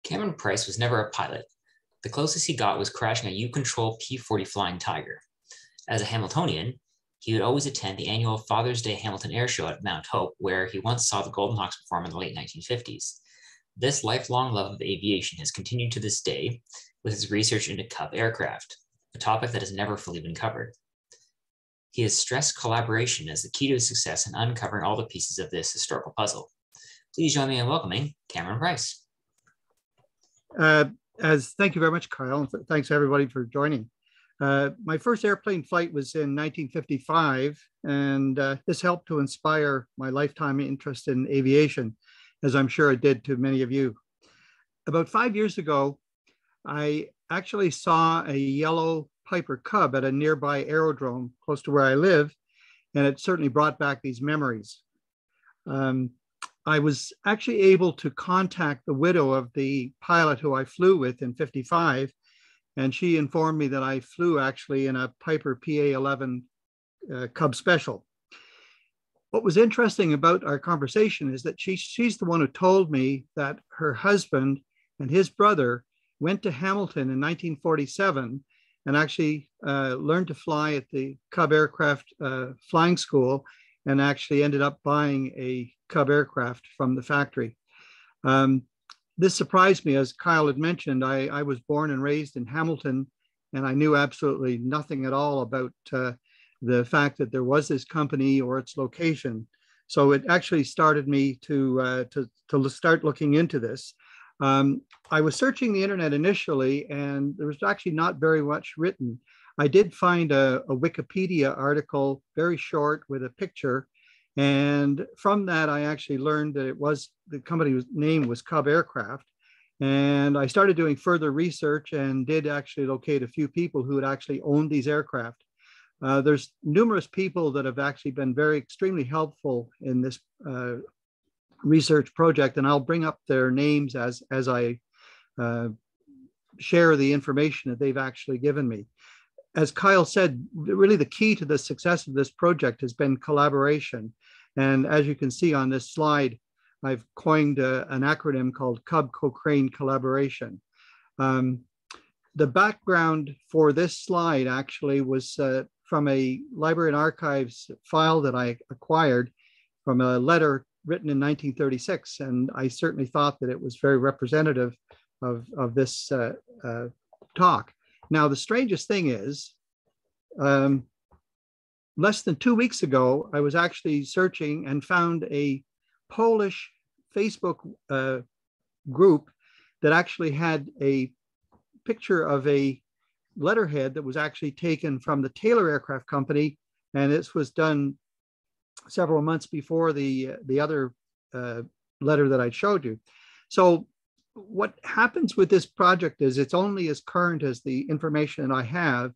Cameron Price was never a pilot. The closest he got was crashing a U-Control P-40 Flying Tiger. As a Hamiltonian, he would always attend the annual Father's Day Hamilton Air Show at Mount Hope, where he once saw the Golden Hawks perform in the late 1950s. This lifelong love of aviation has continued to this day with his research into Cub aircraft, a topic that has never fully been covered. He has stressed collaboration as the key to his success in uncovering all the pieces of this historical puzzle. Please join me in welcoming Cameron Price. Thank you very much, Kyle. Thanks everybody for joining. My first airplane flight was in 1955, and this helped to inspire my lifetime interest in aviation, as I'm sure it did to many of you. About 5 years ago, I actually saw a yellow Piper Cub at a nearby aerodrome close to where I live, and it certainly brought back these memories. I was actually able to contact the widow of the pilot who I flew with in 55, and she informed me that I flew actually in a Piper PA-11 Cub Special. What was interesting about our conversation is that she's the one who told me that her husband and his brother went to Hamilton in 1947 and actually learned to fly at the Cub Aircraft Flying School, and actually ended up buying a Cub aircraft from the factory. This surprised me. As Kyle had mentioned, I was born and raised in Hamilton, and I knew absolutely nothing at all about the fact that there was this company or its location. So it actually started me to start looking into this. I was searching the internet initially, and there was actually not very much written. I did find a Wikipedia article, very short, with a picture. And from that, I actually learned that the company's name was Cub Aircraft. And I started doing further research and did actually locate a few people who had actually owned these aircraft. There's numerous people that have actually been extremely helpful in this research project, and I'll bring up their names as I share the information that they've actually given me. As Kyle said, really the key to the success of this project has been collaboration. And as you can see on this slide, I've coined an acronym called Cub Cochrane Collaboration. The background for this slide actually was from a Library and Archives file that I acquired from a letter written in 1936. And I certainly thought that it was very representative of this talk. Now, the strangest thing is, less than 2 weeks ago, I was actually searching and found a Polish Facebook group that actually had a picture of a letterhead that was actually taken from the Taylor Aircraft Company. And this was done several months before the other letter that I showed you. So what happens with this project is it's only as current as the information I have.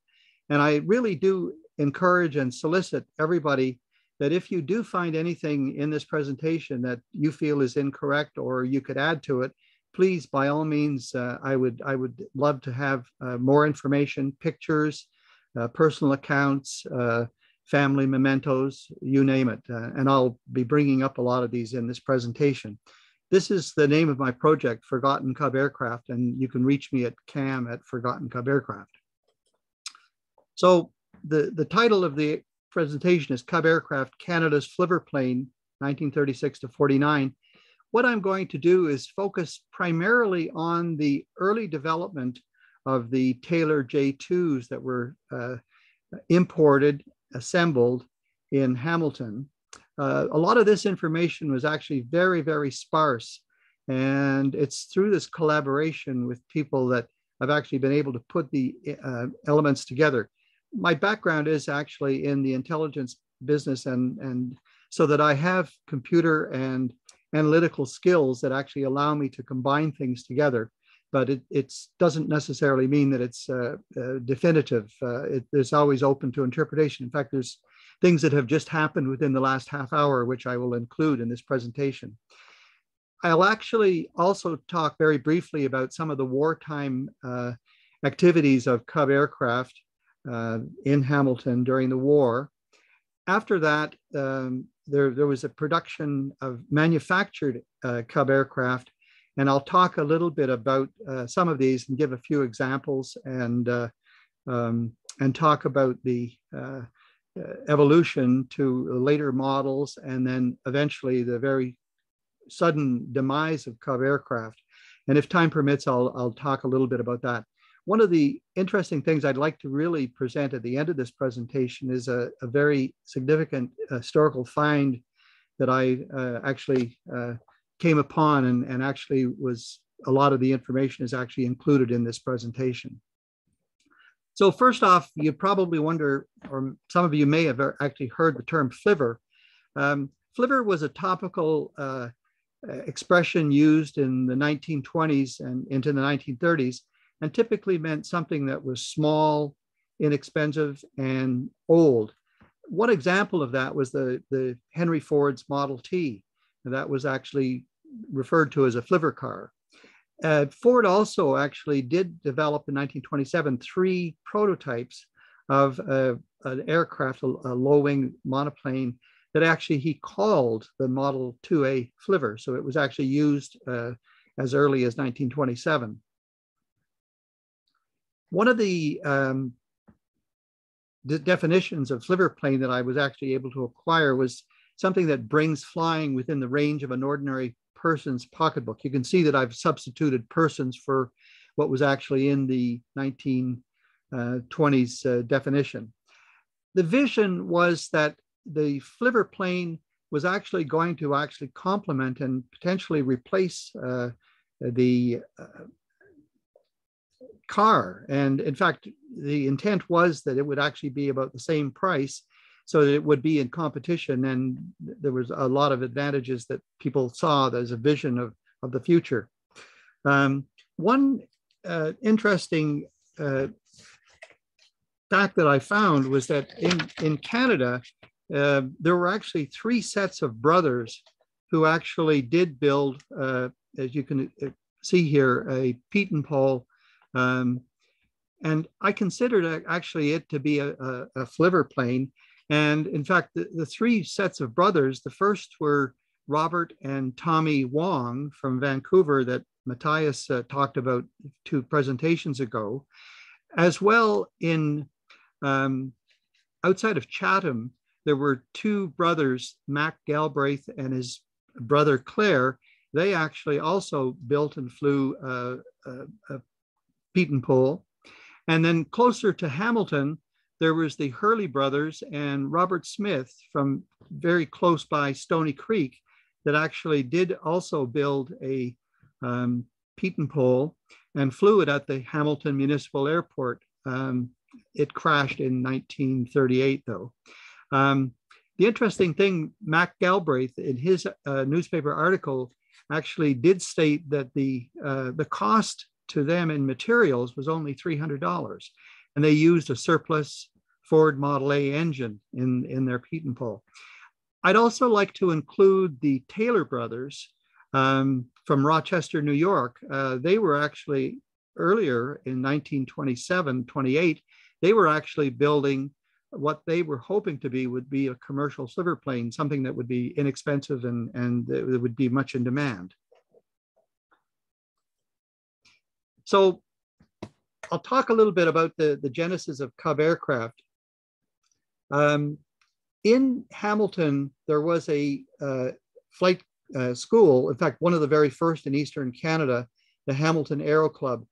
And I really do encourage and solicit everybody that if you do find anything in this presentation that you feel is incorrect or you could add to it, please, by all means, I would love to have more information, pictures, personal accounts, family mementos, you name it. And I'll be bringing up a lot of these in this presentation. This is the name of my project, Forgotten Cub Aircraft, and you can reach me at cam@Forgotten Cub Aircraft. So the title of the presentation is Cub Aircraft, Canada's Flivverplane, 1936 to 49. What I'm going to do is focus primarily on the early development of the Taylor J2s that were imported, assembled in Hamilton. A lot of this information was actually very, very sparse. And it's through this collaboration with people that I've actually been able to put the elements together. My background is actually in the intelligence business, and so that I have computer and analytical skills that actually allow me to combine things together. But it doesn't necessarily mean that it's definitive. It's always open to interpretation. In fact, there's things that have just happened within the last half hour, which I will include in this presentation. I'll actually also talk very briefly about some of the wartime activities of Cub Aircraft in Hamilton during the war. After that, there was a production of manufactured Cub aircraft, And I'll talk a little bit about some of these and give a few examples and talk about the evolution to later models and then eventually the very sudden demise of Cub aircraft. And if time permits, I'll talk a little bit about that. One of the interesting things I'd like to really present at the end of this presentation is a very significant historical find that I actually came upon, and actually was a lot of the information is actually included in this presentation. So first off, you probably wonder, or some of you may have actually heard the term flivver. Flivver was a topical expression used in the 1920s and into the 1930s, and typically meant something that was small, inexpensive, and old. One example of that was the Henry Ford's Model T. That was actually referred to as a flivver car. Ford also actually did develop in 1927 3 prototypes of an aircraft, a low-wing monoplane, that actually he called the Model 2A flivver. So it was actually used as early as 1927. One of the definitions of flivverplane that I was actually able to acquire was something that brings flying within the range of an ordinary person's pocketbook. You can see that I've substituted persons for what was actually in the 1920s definition. The vision was that the flivverplane was actually going to complement and potentially replace the car. And in fact, the intent was that it would actually be about the same price, so that it would be in competition. And there was a lot of advantages that people saw as a vision of the future. One interesting fact that I found was that in Canada, there were actually 3 sets of brothers who actually did build, as you can see here, a Pete and Paul. And I considered actually it to be a flivverplane. And in fact, the 3 sets of brothers, the first were Robert and Tommy Wong from Vancouver that Matthias talked about 2 presentations ago. As well, in outside of Chatham, there were 2 brothers, Mac Galbraith and his brother Claire. They actually also built and flew a Pete and Paul. And then closer to Hamilton, there was the Hurley brothers and Robert Smith from very close by Stony Creek that actually did also build a Pete and Paul and flew it at the Hamilton Municipal Airport. It crashed in 1938 though. The interesting thing, Mac Galbraith in his newspaper article actually did state that the cost to them in materials was only $300. And they used a surplus Ford Model A engine in their Pete and Paul. I'd also like to include the Taylor brothers from Rochester, New York. They were actually earlier in 1927, 28, they were actually building what they were hoping to be would be a commercial flivverplane, something that would be inexpensive and it would be much in demand. So I'll talk a little bit about the genesis of Cub aircraft. In Hamilton, there was a flight school, in fact, one of the very first in Eastern Canada, the Hamilton Aero Club.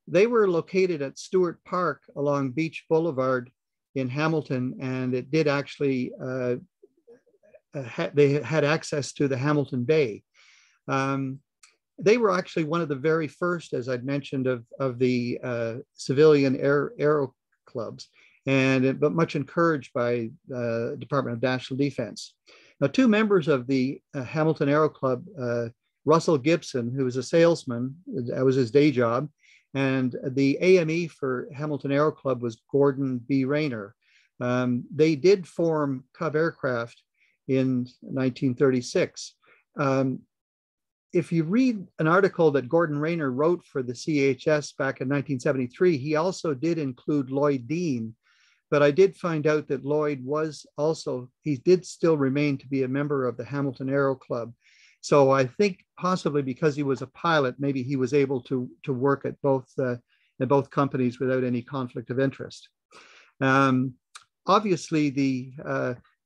They were located at Stewart Park along Beach Boulevard in Hamilton, and it did actually, they had access to the Hamilton Bay. They were actually one of the very first, as I'd mentioned, of the civilian aero clubs, but much encouraged by the Department of National Defense. Now, 2 members of the Hamilton Aero Club, Russell Gibson, who was a salesman, that was his day job, and the AME for Hamilton Aero Club was Gordon B. Rayner. They did form Cub Aircraft in 1936. If you read an article that Gordon Rayner wrote for the CHS back in 1973, he also did include Lloyd Dean, but I did find out that Lloyd was also, he did still remain to be a member of the Hamilton Aero Club. So I think possibly because he was a pilot, maybe he was able to work at both companies without any conflict of interest. Obviously, the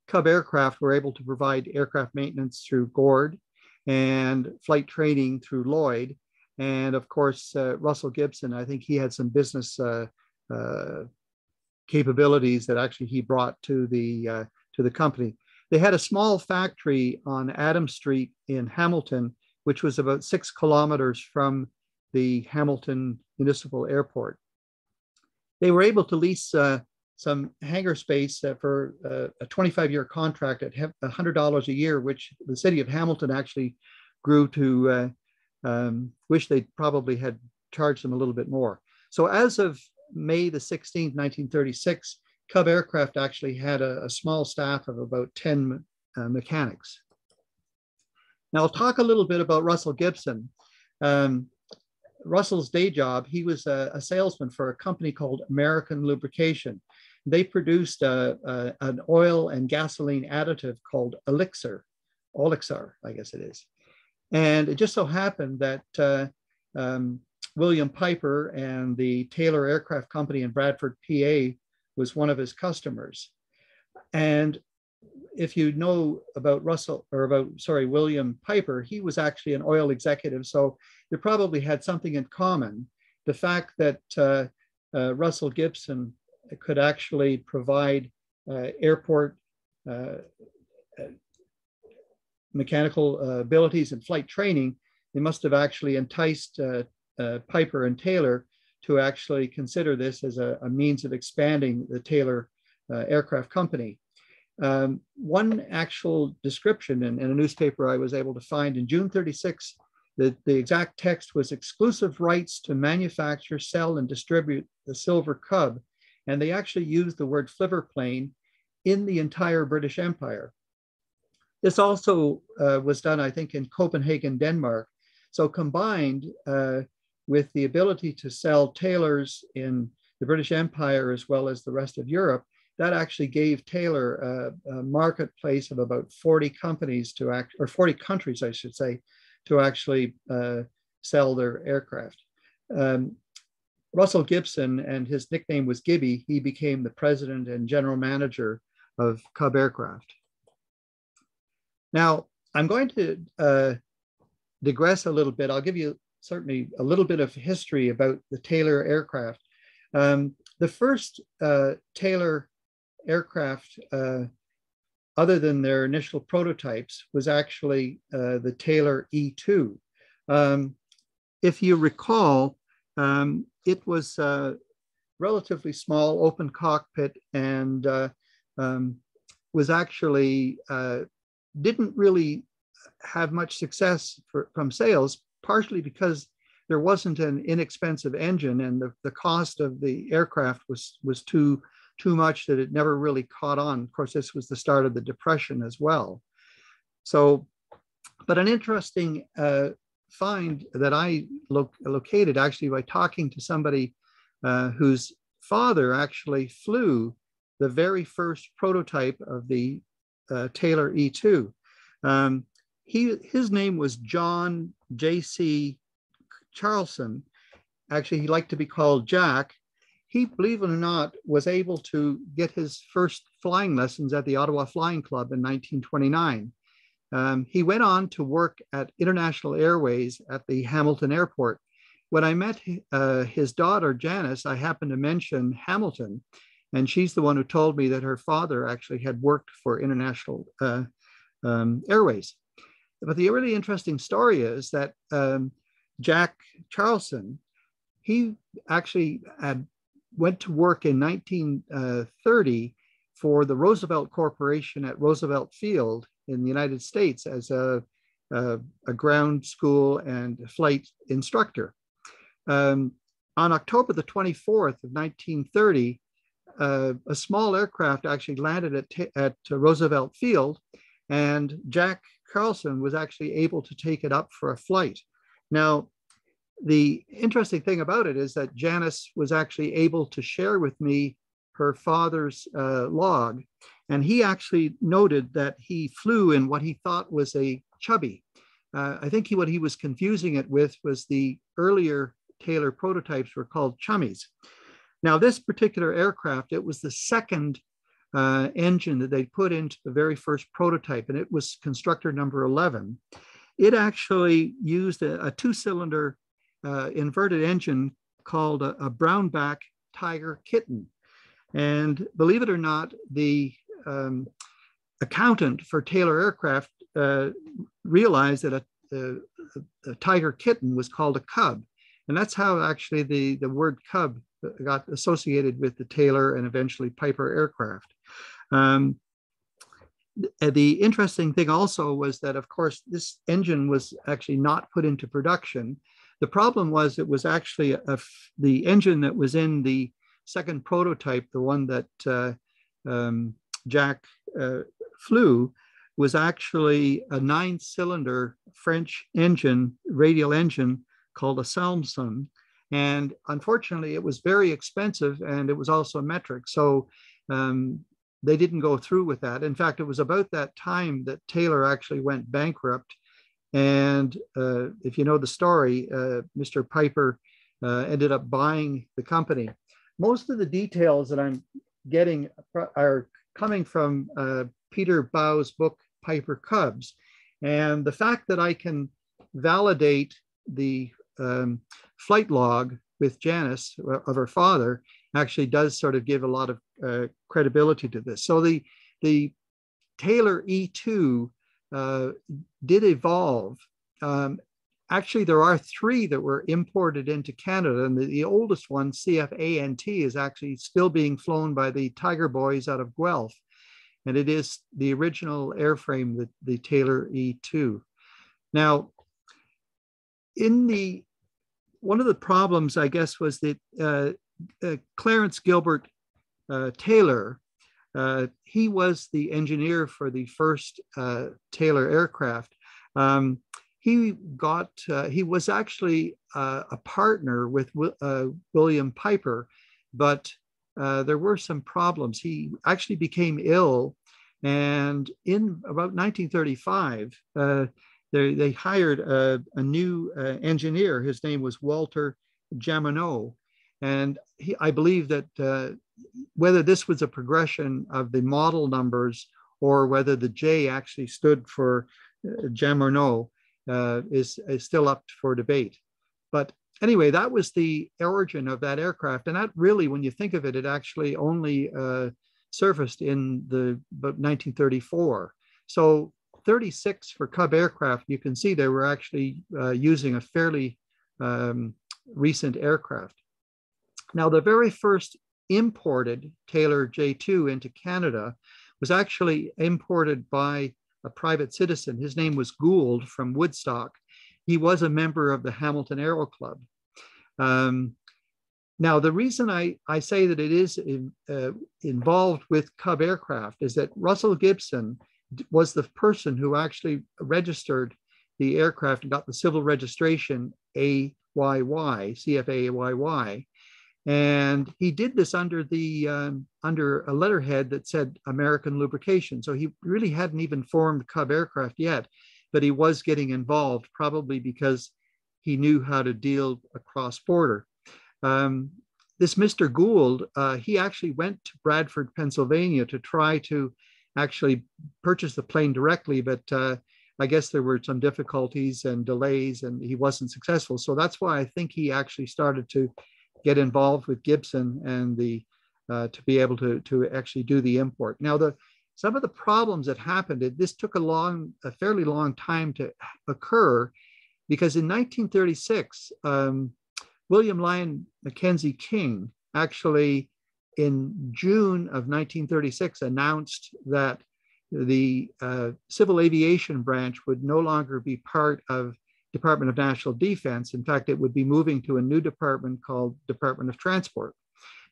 Cub aircraft were able to provide aircraft maintenance through Gord and flight training through Lloyd. And of course, Russell Gibson, I think he had some business capabilities that actually he brought to the company. They had a small factory on Adams Street in Hamilton, which was about 6 kilometers from the Hamilton Municipal Airport. They were able to lease some hangar space for a 25-year contract at $100 a year, which the city of Hamilton actually grew to wish they probably had charged them a little bit more. So as of May the 16th, 1936, Cub Aircraft actually had a small staff of about 10 mechanics. Now I'll talk a little bit about Russell Gibson. Russell's day job, he was a salesman for a company called American Lubrication. They produced an oil and gasoline additive called Elixir, I guess it is. And it just so happened that William Piper and the Taylor Aircraft Company in Bradford, PA, was one of his customers. And if you know about William Piper, he was actually an oil executive. So they probably had something in common. The fact that Russell Gibson could actually provide airport mechanical abilities and flight training, they must have actually enticed Piper and Taylor to actually consider this as a means of expanding the Taylor Aircraft Company. One actual description in a newspaper I was able to find in June 36, the exact text was exclusive rights to manufacture, sell, and distribute the Silver Cub. And they actually used the word Flivverplane in the entire British Empire. This also was done, I think, in Copenhagen, Denmark. So combined with the ability to sell Taylors in the British Empire as well as the rest of Europe, that actually gave Taylor a marketplace of about 40 companies or 40 countries, I should say, to actually sell their aircraft. Russell Gibson, and his nickname was Gibby, he became the president and general manager of Cub Aircraft. Now, I'm going to digress a little bit. I'll give you certainly a little bit of history about the Taylor aircraft. The first Taylor aircraft, other than their initial prototypes, was actually the Taylor E2. If you recall, it was a relatively small open cockpit and was actually didn't really have much success from sales, partially because there wasn't an inexpensive engine and the cost of the aircraft was too much that it never really caught on. Of course, this was the start of the Depression as well. So, but an interesting find that I located actually by talking to somebody whose father actually flew the very first prototype of the Taylor E2. His name was John J.C. Charlson. Actually, he liked to be called Jack. He, believe it or not, was able to get his first flying lessons at the Ottawa Flying Club in 1929. He went on to work at International Airways at the Hamilton Airport. When I met his daughter, Janice, I happened to mention Hamilton, and she's the one who told me that her father actually had worked for International Airways. But the really interesting story is that Jack Charlson, he actually went to work in 1930 for the Roosevelt Corporation at Roosevelt Field in the United States as a ground school and flight instructor. On October the 24th of 1930, a small aircraft actually landed at Roosevelt Field, and Jack Carlson was actually able to take it up for a flight. Now, the interesting thing about it is that Janice was actually able to share with me her father's log, and he actually noted that he flew in what he thought was a chubby. I think what he was confusing it with was the earlier Taylor prototypes were called Chummies. Now, this particular aircraft, it was the second engine that they put into the very first prototype, and it was constructor number 11. It actually used a two-cylinder inverted engine called a Brownback Tiger Kitten. And believe it or not, the accountant for Taylor Aircraft realized that a Tiger Kitten was called a Cub. And that's how actually the word Cub got associated with the Taylor and eventually Piper aircraft. The interesting thing also was that, of course, this engine was actually not put into production. The problem was it was actually the engine that was in the second prototype, the one that Jack flew, was actually a 9-cylinder French engine, radial engine called a Salmson. And unfortunately, it was very expensive, and it was also metric. So they didn't go through with that. In fact, it was about that time that Taylor actually went bankrupt. And if you know the story, Mr. Piper ended up buying the company. Most of the details that I'm getting are coming from Peter Bau's book, Piper Cubs. And the fact that I can validate the flight log with Janice of her father actually does sort of give a lot of credibility to this. So the Taylor E2 did evolve. Actually, there are 3 that were imported into Canada, and the oldest one, CFANT, is actually still being flown by the Tiger Boys out of Guelph. And it is the original airframe, the Taylor E2. Now, one of the problems, I guess, was that Clarence Gilbert Taylor, he was the engineer for the first Taylor aircraft. He was actually a partner with William Piper, but there were some problems. He actually became ill, and in about 1935, they hired a new engineer. His name was Walter Jamineau, and I believe that whether this was a progression of the model numbers or whether the J actually stood for Jamineau is still up for debate. But anyway, that was the origin of that aircraft. And that really, when you think of it, it actually only surfaced in about 1934. So 36 for Cub aircraft, you can see they were actually using a fairly recent aircraft. Now, the very first imported Taylor J2 into Canada was actually imported by a private citizen. His name was Gould from Woodstock. He was a member of the Hamilton Aero Club. Now, the reason I say that it is involved with Cub aircraft is that Russell Gibson was the person who actually registered the aircraft and got the civil registration AYY, CFAYY. And he did this under a letterhead that said American Lubrication. So he really hadn't even formed Cub aircraft yet, but he was getting involved, probably because he knew how to deal across border. This Mr. Gould, he actually went to Bradford, Pennsylvania to try to actually purchase the plane directly, but I guess there were some difficulties and delays and he wasn't successful. So that's why I think he actually started to get involved with Gibson and to be able to actually do the import. Now, some of the problems that happened, this took a fairly long time to occur, because in 1936, William Lyon Mackenzie King actually in June of 1936 announced that the Civil Aviation Branch would no longer be part of Department of National Defense. In fact, it would be moving to a new department called Department of Transport.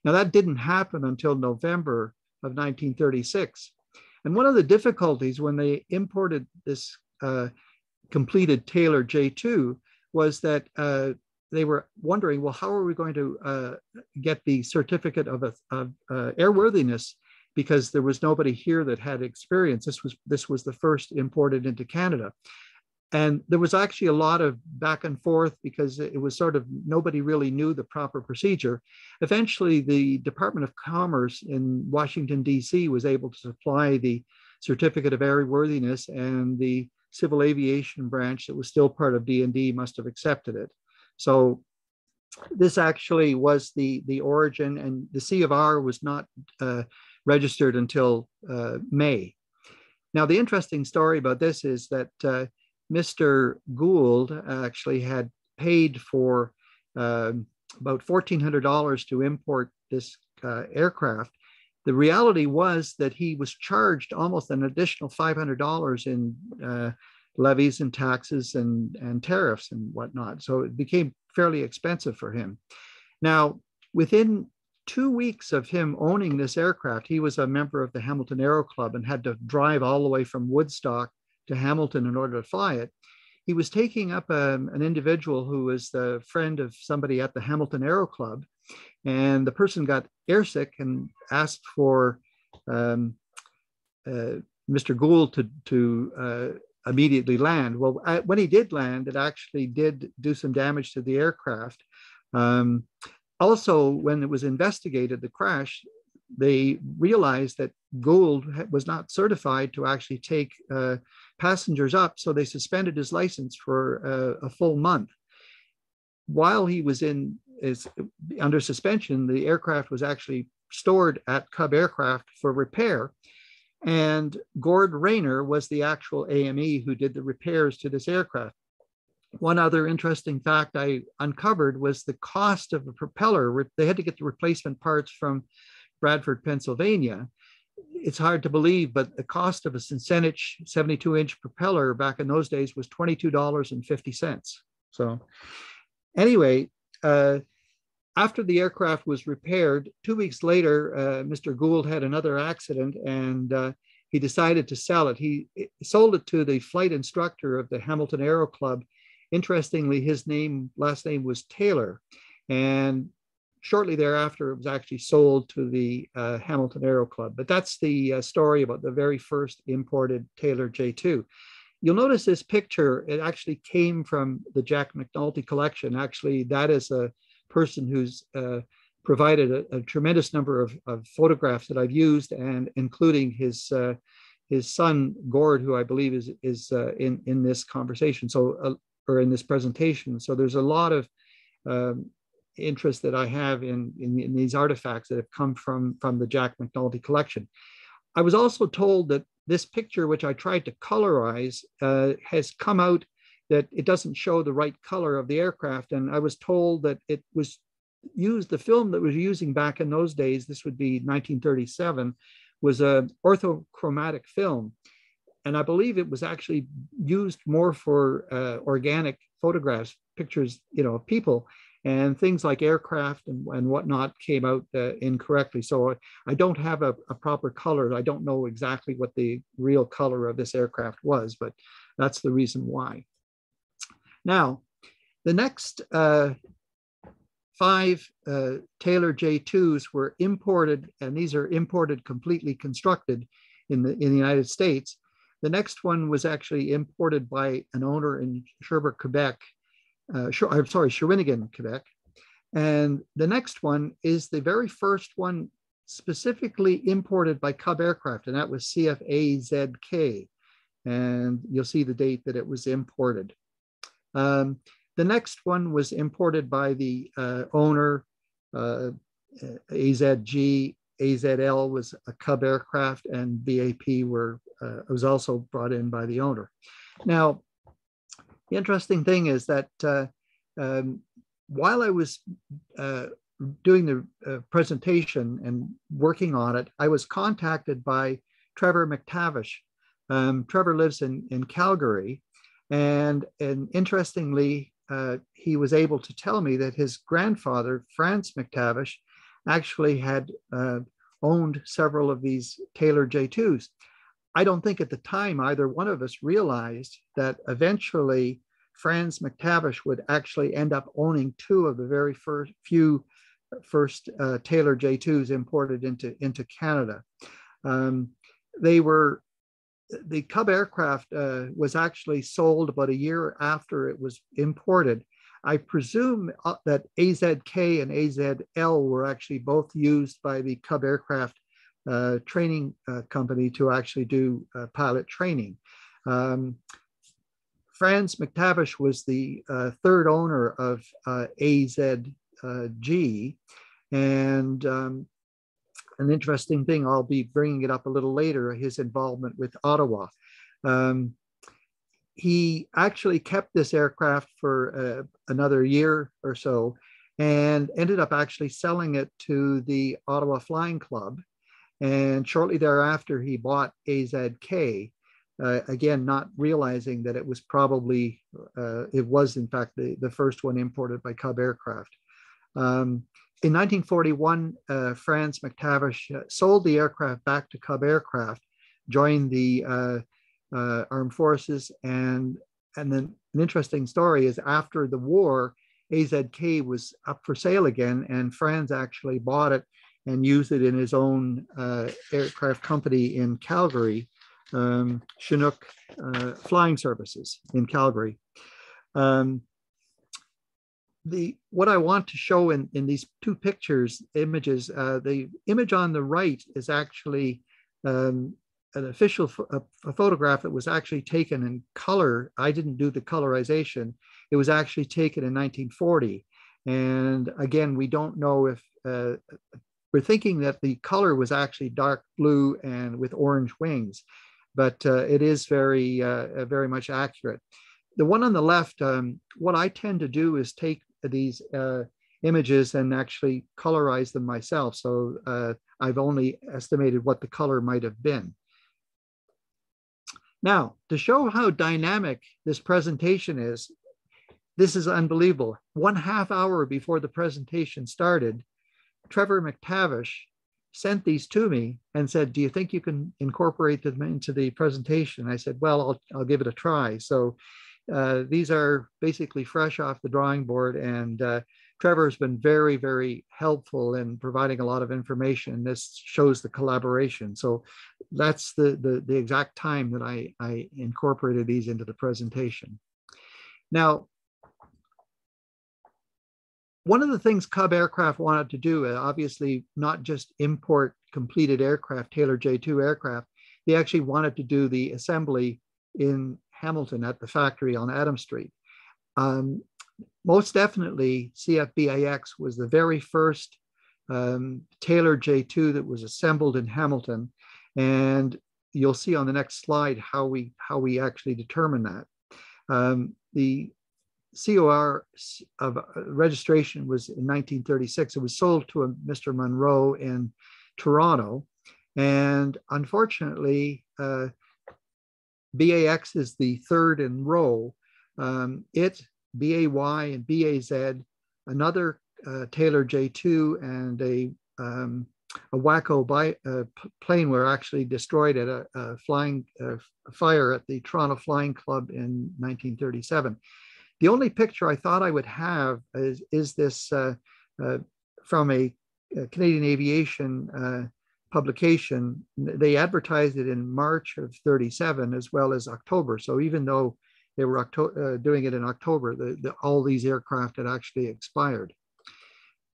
Now, that didn't happen until November of 1936. And one of the difficulties when they imported this completed Taylor J2 was that they were wondering, well, how are we going to get the certificate of airworthiness? Because there was nobody here that had experience. This was the first imported into Canada. And there was actually a lot of back and forth because it was sort of nobody really knew the proper procedure. Eventually, the Department of Commerce in Washington, D.C. was able to supply the certificate of airworthiness, and the Civil Aviation branch that was still part of D&D must have accepted it. So this actually was the origin, and the C of R was not registered until May. Now, the interesting story about this is that Mr. Gould actually had paid for about $1,400 to import this aircraft. The reality was that he was charged almost an additional $500 in levies and taxes and tariffs and whatnot. So it became fairly expensive for him. Now, within 2 weeks of him owning this aircraft, he was a member of the Hamilton Aero Club and had to drive all the way from Woodstock to Hamilton in order to fly it. He was taking up an individual who was the friend of somebody at the Hamilton Aero Club, and the person got airsick and asked for Mr. Gould to immediately land. Well, when he did land, it actually did do some damage to the aircraft. Also, when it was investigated, the crash, they realized that Gould was not certified to actually take passengers up, so they suspended his license for a full month. While he was under suspension, the aircraft was actually stored at Cub Aircraft for repair, and Gord Rayner was the actual AME who did the repairs to this aircraft. One other interesting fact I uncovered was the cost of a propeller. They had to get the replacement parts from Bradford, Pennsylvania. It's hard to believe, but the cost of a Cincenich 72-inch propeller back in those days was $22.50. So anyway, after the aircraft was repaired, 2 weeks later, Mr. Gould had another accident, and he decided to sell it. He sold it to the flight instructor of the Hamilton Aero Club. Interestingly, his last name was Taylor, and shortly thereafter, it was actually sold to the Hamilton Aero Club. But that's the story about the very first imported Taylor J2. You'll notice this picture, it actually came from the Jack McNulty collection. Actually, that is a person who's provided a tremendous number of photographs that I've used, and including his son, Gord, who I believe is in this conversation, or in this presentation. So there's a lot of interest that I have in these artifacts that have come from the Jack McNulty collection. I was also told that this picture, which I tried to colorize, has come out that it doesn't show the right color of the aircraft. And I was told that it was used, the film that was using back in those days, this would be 1937, was an orthochromatic film. And I believe it was actually used more for organic photographs, pictures, of people, and things like aircraft and whatnot came out incorrectly. So I don't have a proper color. I don't know exactly what the real color of this aircraft was, but that's the reason why. Now, the next 5 Taylor J2s were imported, and these are imported completely constructed in the United States. The next one was actually imported by an owner in Sherbrooke, Quebec. Shawinigan, Quebec. And the next one is the very first one specifically imported by Cub Aircraft, and that was CFAZK. And you'll see the date that it was imported. The next one was imported by the owner, AZG. AZL was a Cub Aircraft, and BAP was also brought in by the owner. Now, the interesting thing is that while I was doing the presentation and working on it, I was contacted by Trevor McTavish. Trevor lives in Calgary, and interestingly, he was able to tell me that his grandfather, Franz McTavish, actually had owned several of these Taylor J2s. I don't think at the time either one of us realized that eventually Franz McTavish would actually end up owning 2 of the very first Taylor J2s imported into Canada. They were the Cub aircraft was actually sold about a year after it was imported. I presume that AZK and AZL were actually both used by the Cub aircraft training company to actually do pilot training. Franz McTavish was the third owner of AZG, and an interesting thing, I'll be bringing it up a little later, his involvement with Ottawa. He actually kept this aircraft for another year or so and ended up actually selling it to the Ottawa Flying Club. And shortly thereafter, he bought AZK, again, not realizing that it was probably, it was in fact the first one imported by Cub Aircraft. In 1941, Franz McTavish sold the aircraft back to Cub Aircraft, joined the armed forces, and then an interesting story is after the war, AZK was up for sale again, and Franz actually bought it and used it in his own aircraft company in Calgary, Chinook Flying Services in Calgary. What I want to show in these two images, the image on the right is actually an official a photograph that was actually taken in color. I didn't do the colorization. It was actually taken in 1940. And again, we don't know if, we're thinking that the color was actually dark blue and with orange wings, but it is very, very much accurate. The one on the left, what I tend to do is take these images and actually colorize them myself. So I've only estimated what the color might have been. Now, to show how dynamic this presentation is, this is unbelievable. 1/2 hour before the presentation started, Trevor McTavish sent these to me and said, do you think you can incorporate them into the presentation? I said, well, I'll give it a try. So these are basically fresh off the drawing board, and Trevor's been very, very helpful in providing a lot of information. This shows the collaboration. So that's the exact time that I incorporated these into the presentation. Now, one of the things Cub Aircraft wanted to do, obviously not just import completed aircraft, Taylor J2 aircraft, they actually wanted to do the assembly in Hamilton at the factory on Adams Street. Most definitely, CFBAX was the very first Taylor J2 that was assembled in Hamilton, and you'll see on the next slide how we actually determine that. The COR of registration was in 1936. It was sold to a Mr. Monroe in Toronto, and unfortunately, BAX is the third in row. It, BAY, and BAZ, another Taylor J2 and a Waco plane were actually destroyed at a flying fire at the Toronto Flying Club in 1937. The only picture I thought I would have is this from a Canadian Aviation publication. They advertised it in March of 37 as well as October. So even though they were doing it in October, all these aircraft had actually expired.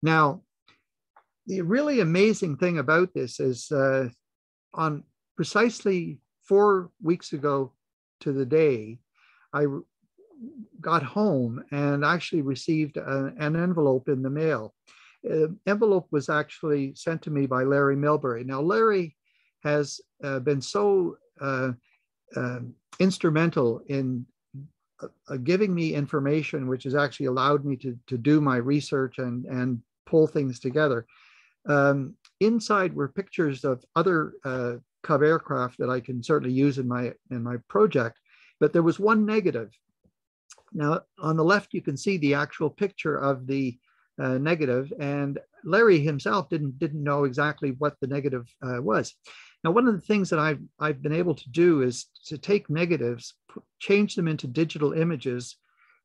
Now, the really amazing thing about this is on precisely 4 weeks ago to the day, I got home and actually received an envelope in the mail. Envelope was actually sent to me by Larry Milbury. Now, Larry has been so instrumental in giving me information, which has actually allowed me to do my research and pull things together. Inside were pictures of other Cub aircraft that I can certainly use in my project, but there was one negative. Now, on the left, you can see the actual picture of the negative, and Larry himself didn't know exactly what the negative was. Now, one of the things that I've been able to do is to take negatives, change them into digital images,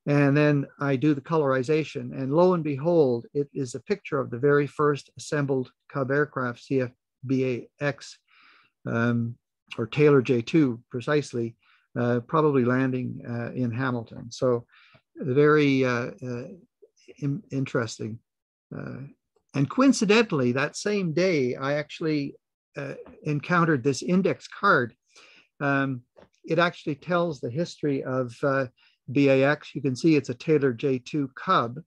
and then I do the colorization. And lo and behold, it is a picture of the very first assembled Cub aircraft, CFBAX. or Taylor J2 precisely, probably landing in Hamilton. So very interesting. And coincidentally, that same day, I actually encountered this index card. It actually tells the history of BAX. You can see it's a Taylor J2 Cub.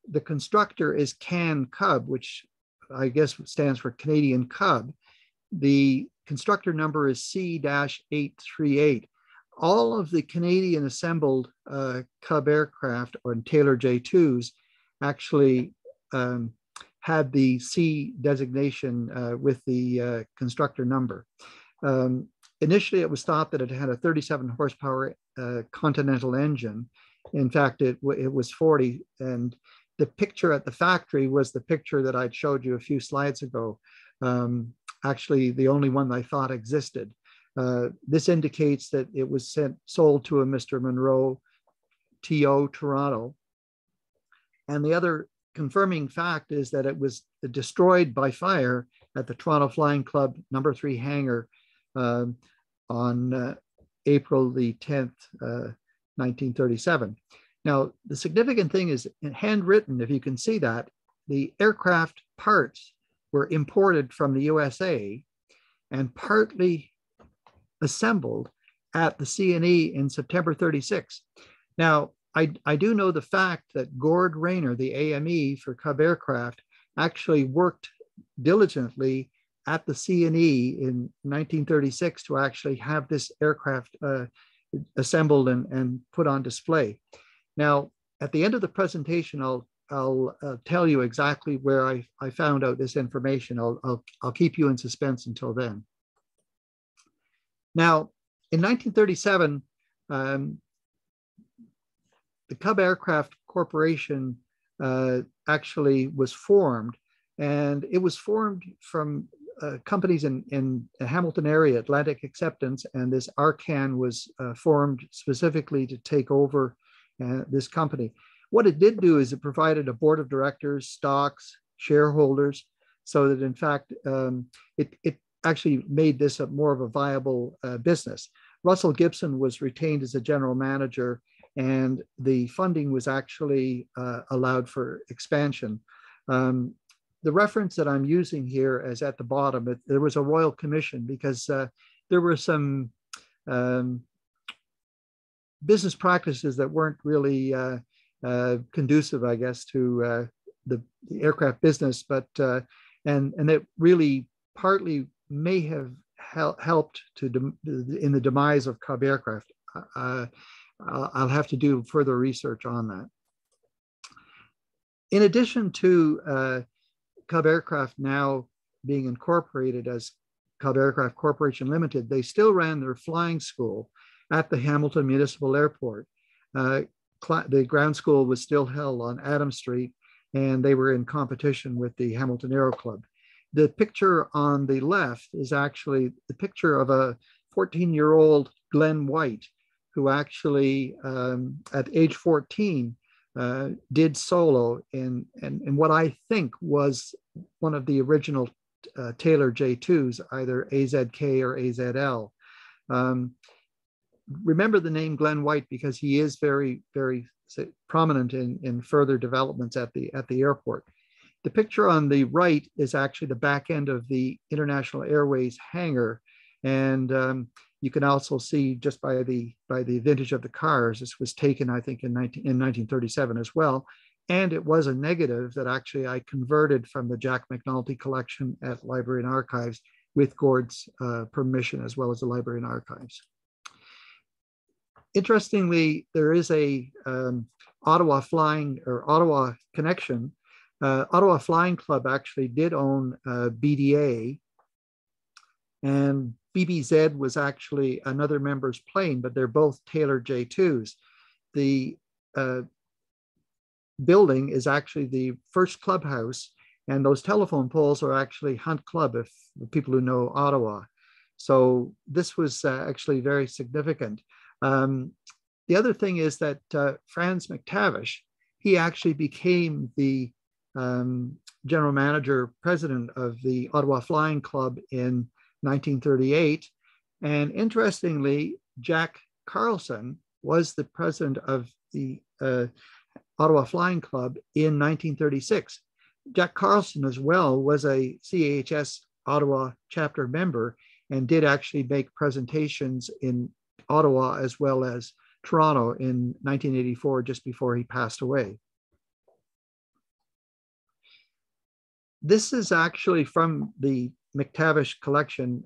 The constructor is Can Cub, which I guess stands for Canadian Cub. The constructor number is C-838. All of the Canadian assembled Cub aircraft or Taylor J2s actually had the C designation with the constructor number. Initially, it was thought that it had a 37 horsepower Continental engine. In fact, it was 40. And the picture at the factory was the picture that I'd showed you a few slides ago. Actually, the only one I thought existed. This indicates that it was sold to a Mr. Monroe, TO, Toronto. And the other confirming fact is that it was destroyed by fire at the Toronto Flying Club number 3 hangar on April the 10th, 1937. Now, the significant thing is handwritten, if you can see that, the aircraft parts were imported from the USA and partly assembled at the CNE in September 36. Now, I do know the fact that Gord Rayner, the AME for Cub Aircraft, actually worked diligently at the CNE in 1936 to actually have this aircraft assembled and put on display. Now, at the end of the presentation, I'll tell you exactly where I found out this information. I'll keep you in suspense until then. Now, in 1937, the Cub Aircraft Corporation actually was formed, and it was formed from companies in the Hamilton area, Atlantic Acceptance, and this Arcan was formed specifically to take over this company. What it did do is it provided a board of directors, stocks, shareholders, so that in fact, it actually made this more of a viable business. Russell Gibson was retained as a general manager, and the funding was actually allowed for expansion. The reference that I'm using here is at the bottom. There was a royal commission because there were some business practices that weren't really conducive, I guess, to the aircraft business, but and it really partly may have helped in the demise of Cub Aircraft. I'll have to do further research on that. In addition to Cub Aircraft now being incorporated as Cub Aircraft Corporation Limited, they still ran their flying school at the Hamilton Municipal Airport. The ground school was still held on Adams Street, and they were in competition with the Hamilton Aero Club. The picture on the left is actually the picture of a 14-year-old Glenn White, who actually, at age 14, did solo in what I think was one of the original Taylor J2s, either AZK or AZL. Remember the name Glenn White because he is very, very prominent in further developments at the airport. The picture on the right is actually the back end of the International Airways hangar, and you can also see just by the vintage of the cars, this was taken, I think, in 1937 as well. And it was a negative that actually I converted from the Jack McNulty collection at Library and Archives with Gord's permission, as well as the Library and Archives. Interestingly, there is a Ottawa connection. Ottawa Flying Club actually did own BDA, and BBZ was actually another member's plane, but they're both Taylor J2s. The building is actually the first clubhouse, and those telephone poles are actually Hunt Club, if people who know Ottawa. So this was actually very significant. The other thing is that Franz McTavish, he actually became the general manager, president of the Ottawa Flying Club in 1938. And interestingly, Jack Carlson was the president of the Ottawa Flying Club in 1936. Jack Carlson as well was a CAHS Ottawa chapter member and did actually make presentations in Ottawa as well as Toronto in 1984, just before he passed away. This is actually from the McTavish collection.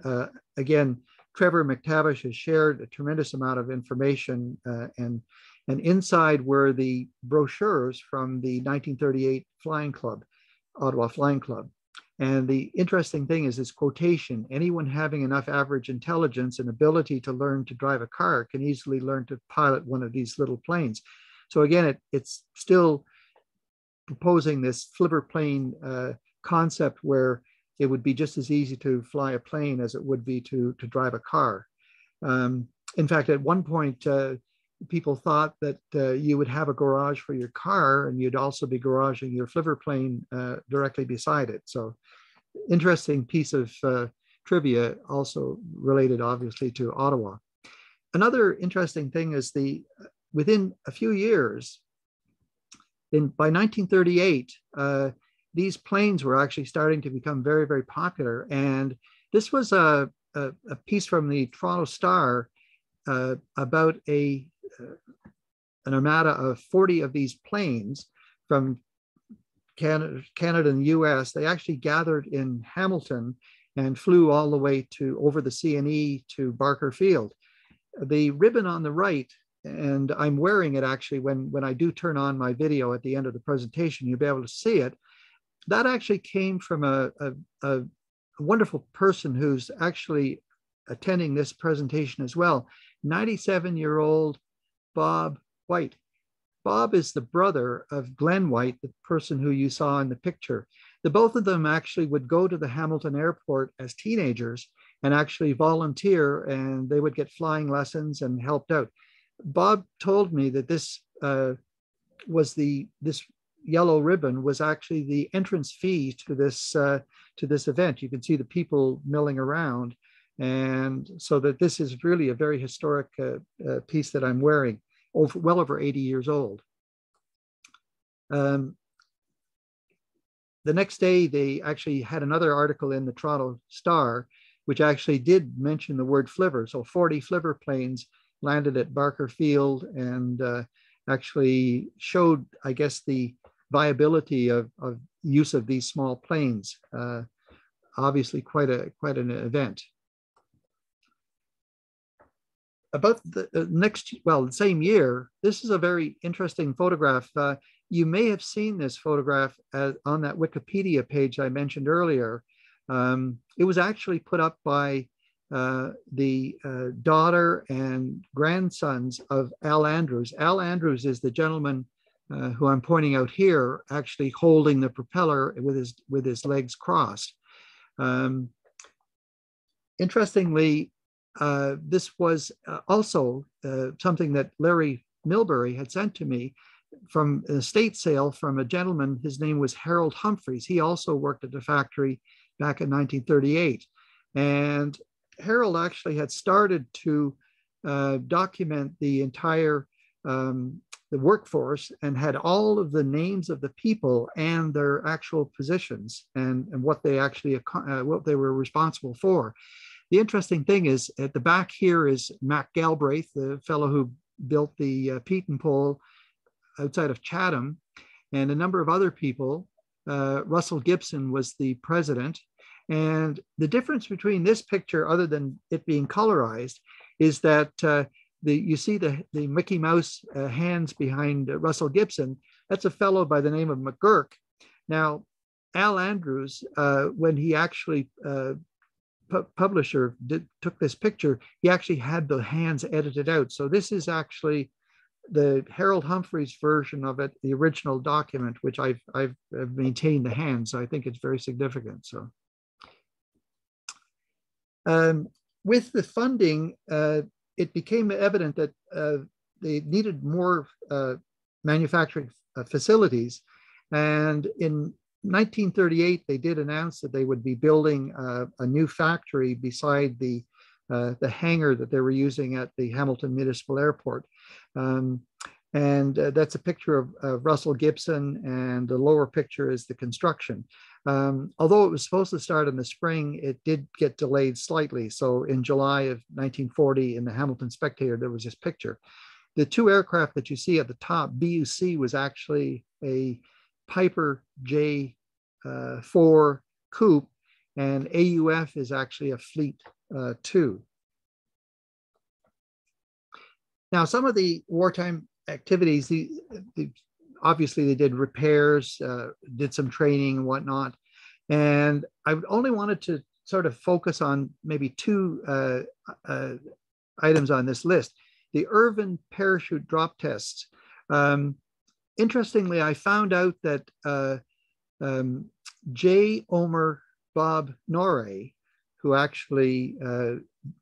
Again, Trevor McTavish has shared a tremendous amount of information, and inside were the brochures from the 1938 Flying Club, Ottawa Flying Club. And the interesting thing is this quotation: anyone having enough average intelligence and ability to learn to drive a car can easily learn to pilot one of these little planes. So again, it's still proposing this Flivverplane concept where it would be just as easy to fly a plane as it would be to drive a car. In fact, at one point, people thought that you would have a garage for your car and you'd also be garaging your Flivverplane directly beside it. So interesting piece of trivia, also related obviously to Ottawa. Another interesting thing is within a few years, by 1938, these planes were actually starting to become very, very popular. And this was a piece from the Toronto Star about an armada of 40 of these planes from Canada and the US. They actually gathered in Hamilton and flew all the way over the CNE to Barker Field. The ribbon on the right, and I'm wearing it actually when I do turn on my video at the end of the presentation, you'll be able to see it. That actually came from a wonderful person who's actually attending this presentation as well, 97-year-old Bob White. Bob is the brother of Glenn White, the person who you saw in the picture. The both of them actually would go to the Hamilton airport as teenagers and actually volunteer, and they would get flying lessons and helped out. Bob told me that this yellow ribbon was actually the entrance fee to this event. You can see the people milling around, and so that this is really a very historic piece that I'm wearing, well over 80 years old. The next day, they actually had another article in the Toronto Star, which actually did mention the word flivver. So 40 Flivverplanes landed at Barker Field and actually showed, I guess, the viability of use of these small planes. Obviously quite an event. About the same year, this is a very interesting photograph. You may have seen this photograph on that Wikipedia page I mentioned earlier. It was actually put up by the daughter and grandsons of Al Andrews. Al Andrews is the gentleman who I'm pointing out here, actually holding the propeller with his legs crossed. Interestingly, this was also something that Larry Milbury had sent to me from an estate sale from a gentleman. His name was Harold Humphreys. He also worked at the factory back in 1938. And Harold actually had started to document the entire the workforce and had all of the names of the people and their actual positions and what they actually what they were responsible for. The interesting thing is at the back here is Mac Galbraith, the fellow who built the Peaton pole outside of Chatham, and a number of other people. Russell Gibson was the president. And the difference between this picture, other than it being colorized, is that you see the Mickey Mouse hands behind Russell Gibson. That's a fellow by the name of McGurk. Now, Al Andrews, when he actually took this picture, he actually had the hands edited out. So this is actually the Harold Humphreys version of it, the original document, which I've maintained the hands. So I think it's very significant. So with the funding, it became evident that they needed more manufacturing facilities. And in 1938, they did announce that they would be building a new factory beside the the hangar that they were using at the Hamilton Municipal Airport. That's a picture of Russell Gibson, and the lower picture is the construction. Although it was supposed to start in the spring, it did get delayed slightly. So in July of 1940, in the Hamilton Spectator, there was this picture. The two aircraft that you see at the top, BUC was actually a Piper J4 coupe, and AUF is actually a Fleet 2. Now, some of the wartime activities, obviously they did repairs, did some training and whatnot. And I only wanted to sort of focus on maybe two items on this list. The Irvin parachute drop tests. Interestingly, I found out that J. Omer Bob Norrie, who actually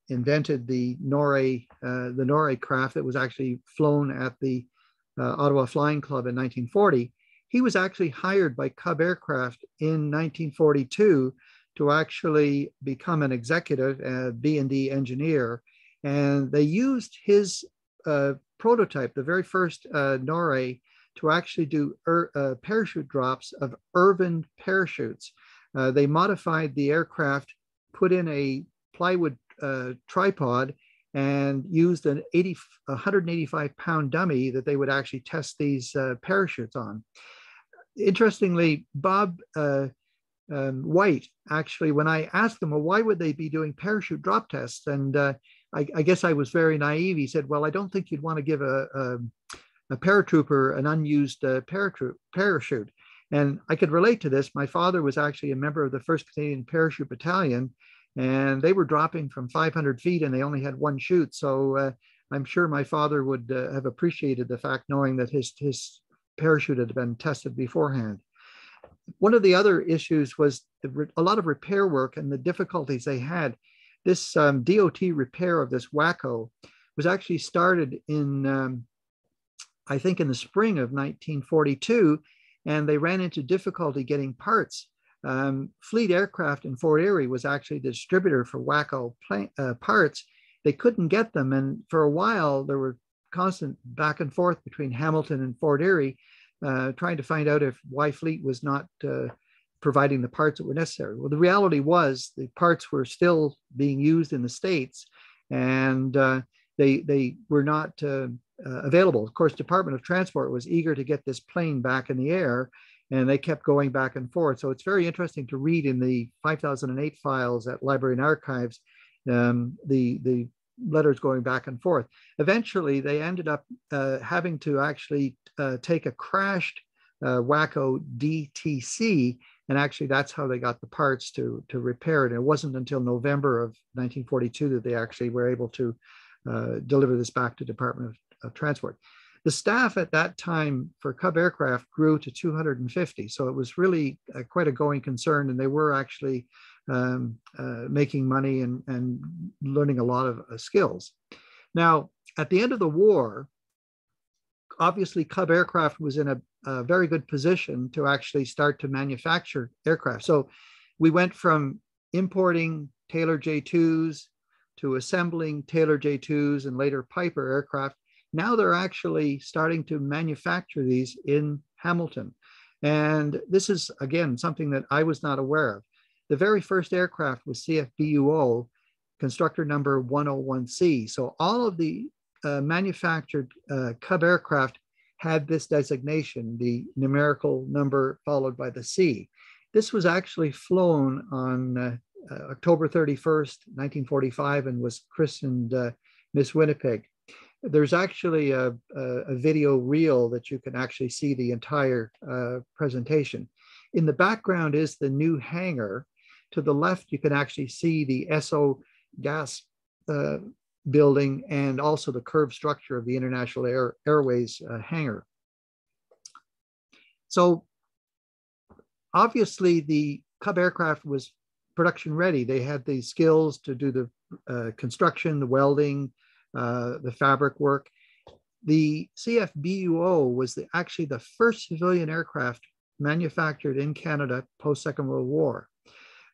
invented the Norrie craft that was actually flown at the Ottawa Flying Club in 1940, he was actually hired by Cub Aircraft in 1942 to actually become an executive B&D engineer. And they used his prototype, the very first Norrie, to actually do parachute drops of Irvin parachutes. They modified the aircraft, put in a plywood tripod, and used an 185-pound dummy that they would actually test these parachutes on. Interestingly, Bob White, actually, when I asked him, well, why would they be doing parachute drop tests? And I guess I was very naive. He said, well, I don't think you'd want to give a paratrooper an unused parachute. And I could relate to this. My father was actually a member of the 1st Canadian Parachute Battalion, and they were dropping from 500 feet and they only had one chute. So I'm sure my father would have appreciated the fact, knowing that his parachute had been tested beforehand. One of the other issues was a lot of repair work and the difficulties they had. This DOT repair of this Waco was actually started in, I think, in the spring of 1942, and they ran into difficulty getting parts. Fleet Aircraft in Fort Erie was actually the distributor for Waco parts. They couldn't get them, and for a while there were constant back and forth between Hamilton and Fort Erie, trying to find out why Fleet was not providing the parts that were necessary. Well, the reality was the parts were still being used in the States, and they were not available. Of course, Department of Transport was eager to get this plane back in the air, and they kept going back and forth. So it's very interesting to read in the 5008 files at Library and Archives, the letters going back and forth. Eventually, they ended up having to actually take a crashed Waco DTC, and actually that's how they got the parts to repair it. And it wasn't until November of 1942 that they actually were able to deliver this back to Department of Transport. The staff at that time for Cub Aircraft grew to 250. So it was really quite a going concern, and they were actually making money and learning a lot of skills. Now, at the end of the war, obviously Cub Aircraft was in a very good position to actually start to manufacture aircraft. So we went from importing Taylor J2s to assembling Taylor J2s and later Piper aircraft. Now they're actually starting to manufacture these in Hamilton. And this is, again, something that I was not aware of. The very first aircraft was CFBUO, constructor number 101C. So all of the manufactured Cub aircraft had this designation, the numerical number followed by the C. This was actually flown on October 31st, 1945, and was christened Miss Winnipeg. There's actually a video reel that you can actually see the entire presentation. In the background is the new hangar. To the left, you can actually see the SO gas building and also the curved structure of the International Airways hangar. So obviously the Cub aircraft was production ready. They had the skills to do the construction, the welding, the fabric work. The CFBUO was actually the first civilian aircraft manufactured in Canada post-Second World War.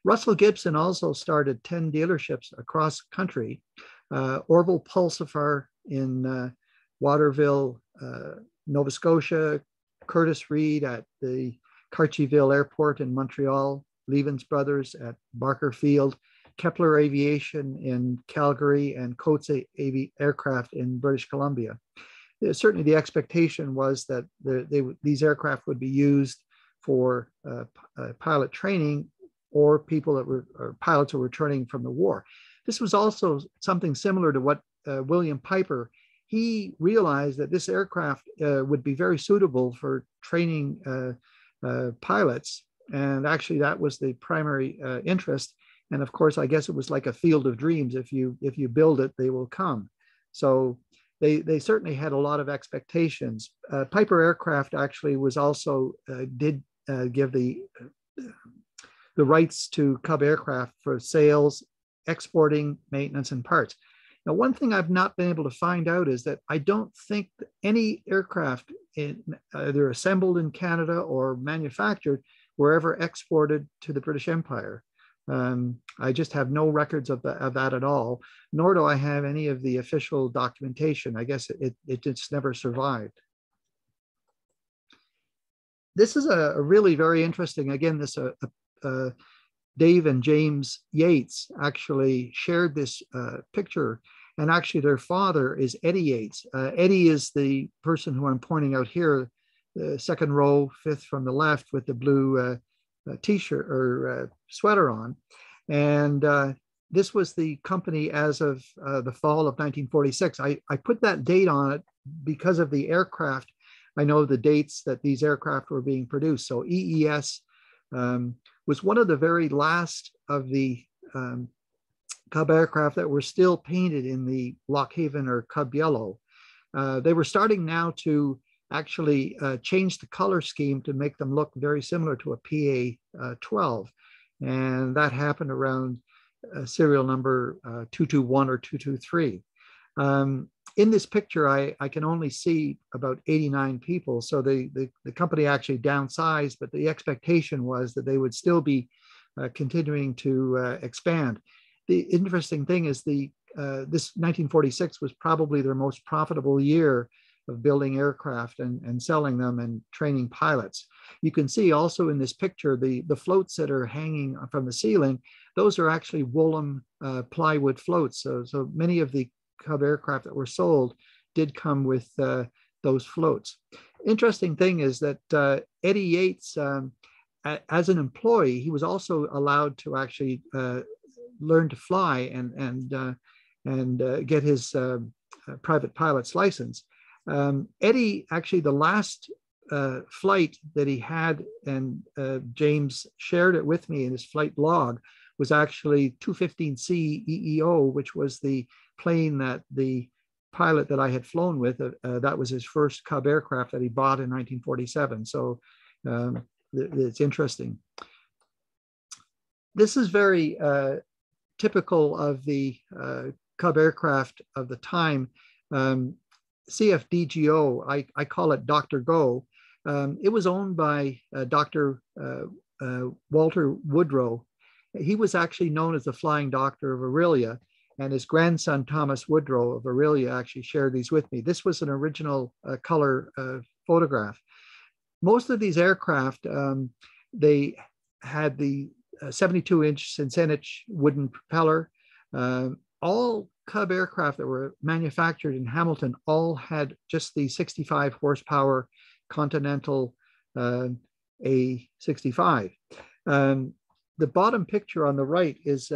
Russell Gibson also started 10 dealerships across country. Orville Pulsifar in Waterville, Nova Scotia, Curtis Reed at the Cartierville Airport in Montreal, Levens Brothers at Barker Field, Kepler Aviation in Calgary, and Coates Aircraft in British Columbia. Certainly the expectation was that these aircraft would be used for pilot training or people that were or pilots who were returning from the war. This was also something similar to what William Piper, he realized that this aircraft would be very suitable for training pilots. And actually that was the primary interest. And of course, I guess it was like a field of dreams. If you build it, they will come. So they certainly had a lot of expectations. Piper Aircraft actually was also did give the rights to Cub aircraft for sales, exporting, maintenance, and parts. Now, one thing I've not been able to find out is that I don't think that any aircraft either assembled in Canada or manufactured were ever exported to the British Empire. I just have no records of that at all, nor do I have any of the official documentation. I guess it just never survived. This is a really very interesting, again, this Dave and James Yates actually shared this picture, and actually their father is Eddie Yates. Eddie is the person who I'm pointing out here, the second row, fifth from the left, with the blue t-shirt or sweater on. And this was the company as of the fall of 1946. I put that date on it because of the aircraft. I know the dates that these aircraft were being produced. So EES was one of the very last of the Cub aircraft that were still painted in the Lock Haven or Cub yellow. They were starting now to actually change the color scheme to make them look very similar to a PA-12. And that happened around serial number 221 or 223. In this picture, I can only see about 89 people. So the company actually downsized, but the expectation was that they would still be continuing to expand. The interesting thing is this 1946 was probably their most profitable year of building aircraft and selling them and training pilots. You can see also in this picture, the floats that are hanging from the ceiling, those are actually Woolham plywood floats. So many of the Cub aircraft that were sold did come with those floats. Interesting thing is that Eddie Yates, as an employee, he was also allowed to actually learn to fly and get his private pilot's license. Eddie, actually the last flight that he had, and James shared it with me in his flight log, was actually 215C EEO, which was the plane that the pilot that I had flown with, that was his first Cub aircraft that he bought in 1947. So it's interesting. This is very typical of the Cub aircraft of the time. CFDGO, I call it Dr. Go. It was owned by Dr. Walter Woodrow. He was actually known as the Flying Doctor of Aurelia, and his grandson, Thomas Woodrow of Aurelia, actually shared these with me. This was an original color photograph. Most of these aircraft, they had the 72-inch Cincinnati wooden propeller. All Cub aircraft that were manufactured in Hamilton all had just the 65 horsepower Continental A65. The bottom picture on the right is,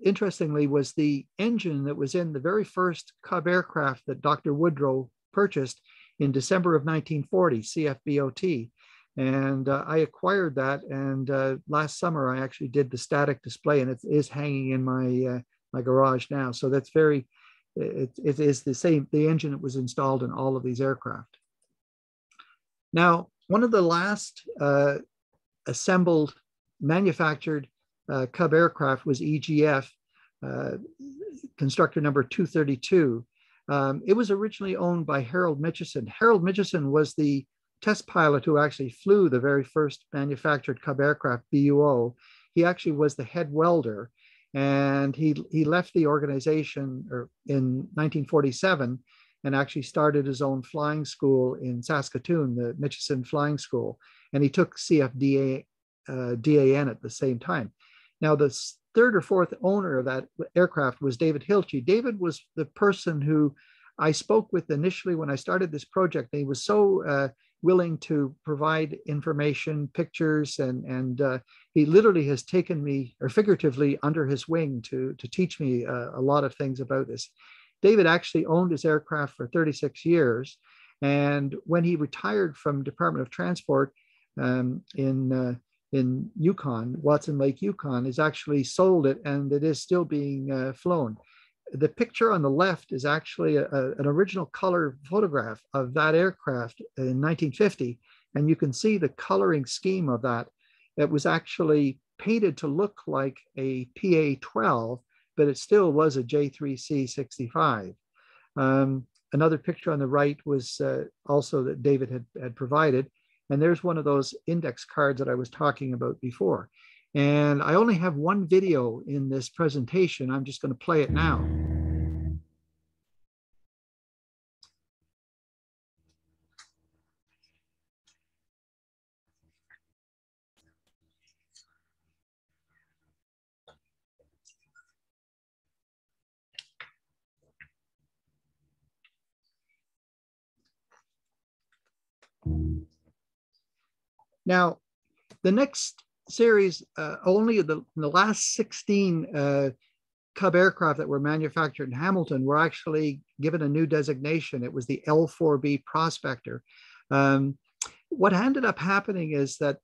interestingly, was the engine that was in the very first Cub aircraft that Dr. Woodrow purchased in December of 1940, CFBOT. And I acquired that, and last summer I actually did the static display, and it is hanging in my garage now. So that's it is the same, the engine that was installed in all of these aircraft. Now, one of the last assembled, manufactured Cub aircraft was EGF, constructor number 232. It was originally owned by Harold Mitchison. Harold Mitchison was the test pilot who actually flew the very first manufactured Cub aircraft, BUO. he actually was the head welder, and he left the organization in 1947 and actually started his own flying school in Saskatoon, the Mitchison Flying School, and he took CFDA DAN at the same time. Now, the third or fourth owner of that aircraft was David Hilchey. David was the person who I spoke with initially when I started this project. He was so willing to provide information, pictures, and he literally has taken me, or figuratively, under his wing to teach me a lot of things about this. David actually owned his aircraft for 36 years. And when he retired from Department of Transport in Yukon, Watson Lake, Yukon, is actually sold it, and it is still being flown. The picture on the left is actually an original color photograph of that aircraft in 1950. And you can see the coloring scheme of that. It was actually painted to look like a PA-12, but it still was a J3C-65. Another picture on the right was also that David had provided. And there's one of those index cards that I was talking about before. And I only have one video in this presentation. I'm just going to play it now. Now, the next series, only the last 16 Cub aircraft that were manufactured in Hamilton were actually given a new designation. It was the L4B Prospector. What ended up happening is that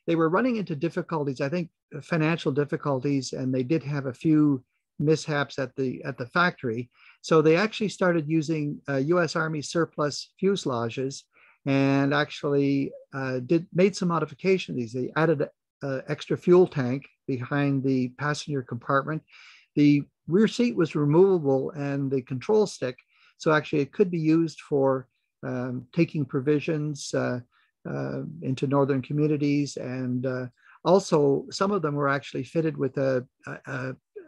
they were running into difficulties, I think financial difficulties, and they did have a few mishaps at the factory. So they actually started using US Army surplus fuselages, and actually made some modifications. They added an extra fuel tank behind the passenger compartment. The rear seat was removable, and the control stick, so actually it could be used for taking provisions into northern communities. And also some of them were actually fitted with a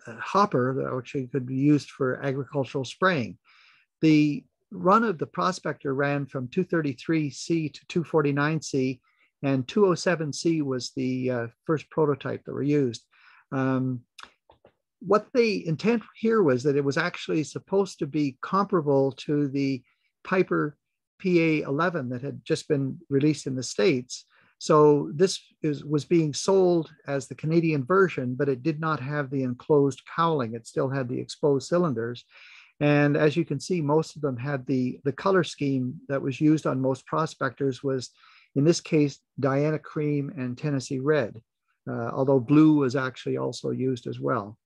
hopper that actually could be used for agricultural spraying. The run of the Prospector ran from 233C to 249C, and 207C was the first prototype that were used. What the intent here was that it was actually supposed to be comparable to the Piper PA-11 that had just been released in the States. So this was being sold as the Canadian version, but it did not have the enclosed cowling. It still had the exposed cylinders. And as you can see, most of them had the color scheme that was used on most Prospectors was, in this case, Diana Cream and Tennessee Red, although blue was actually also used as well.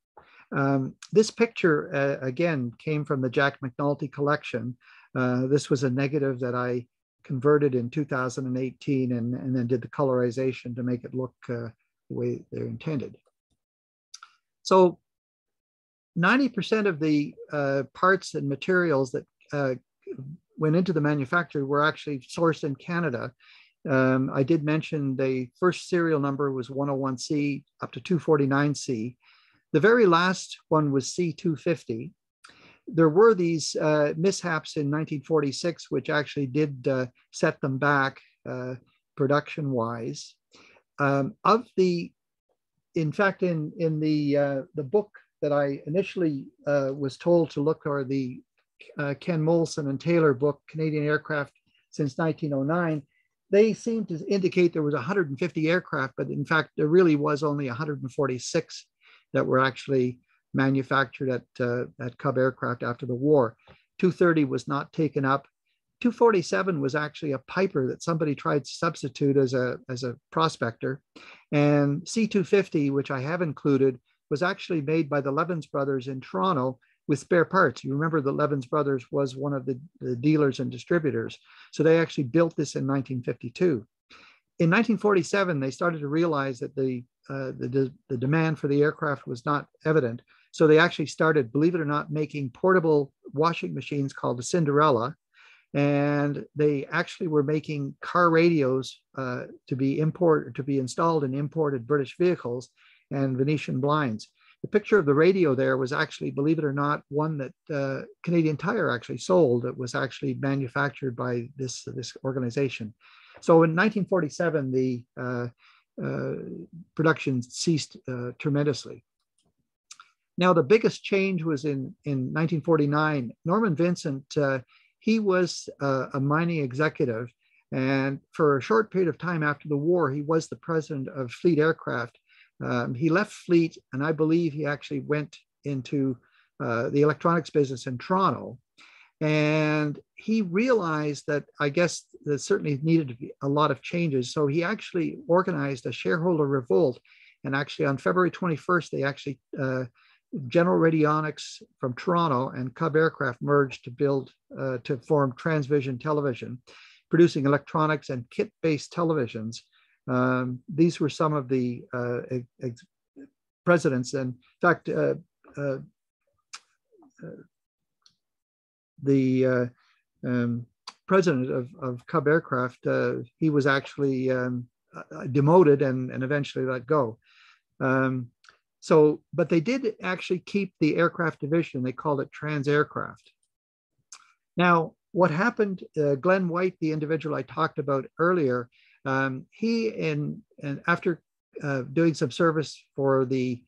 This picture, again, came from the Jack McNulty collection. This was a negative that I converted in 2018 and then did the colorization to make it look the way they're intended. So 90% of the parts and materials that went into the manufacture were actually sourced in Canada. I did mention the first serial number was 101C up to 249C. The very last one was C250. There were these mishaps in 1946, which actually did set them back production-wise. In fact, in the book that I initially was told to look, or the Ken Molson and Taylor book, Canadian Aircraft Since 1909, they seemed to indicate there was 150 aircraft, but in fact, there really was only 146 that were actually manufactured at Cub Aircraft after the war. 230 was not taken up. 247 was actually a Piper that somebody tried to substitute as a Prospector. And C250, which I have included, was actually made by the Levins brothers in Toronto with spare parts. You remember the Levins brothers was one of the dealers and distributors. So they actually built this in 1952. In 1947, they started to realize that the demand for the aircraft was not evident. So they actually started, believe it or not, making portable washing machines called the Cinderella. And they actually were making car radios to be installed in imported British vehicles. and Venetian blinds. The picture of the radio there was actually, believe it or not, one that Canadian Tire actually sold. It was actually manufactured by this organization. So in 1947, the production ceased tremendously. Now, the biggest change was in 1949. Norman Vincent, he was a mining executive, and for a short period of time after the war, he was the president of Fleet Aircraft. He left Fleet, and I believe he actually went into the electronics business in Toronto. And he realized that, I guess, there certainly needed to be a lot of changes. So he actually organized a shareholder revolt. And actually, on February 21st, they actually, General Radionics from Toronto and Cub Aircraft merged to form Transvision Television, producing electronics and kit-based televisions. These were some of the presidents. And in fact, the president of Cub Aircraft, he was actually demoted and eventually let go. But they did actually keep the aircraft division. They called it Trans Aircraft. Now, what happened, Glenn White, the individual I talked about earlier, after doing some service for the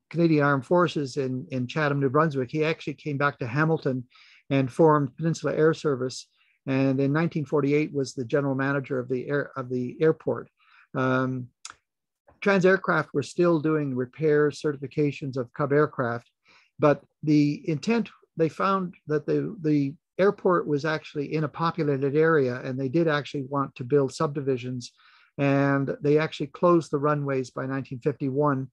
Canadian Armed Forces in Chatham, New Brunswick, he actually came back to Hamilton and formed Peninsula Air Service. And in 1948 was the general manager of the airport. Trans Aircraft were still doing repairs, certifications of Cub aircraft, but the intent, they found that the airport was actually in a populated area, and they did actually want to build subdivisions, and they actually closed the runways by 1951.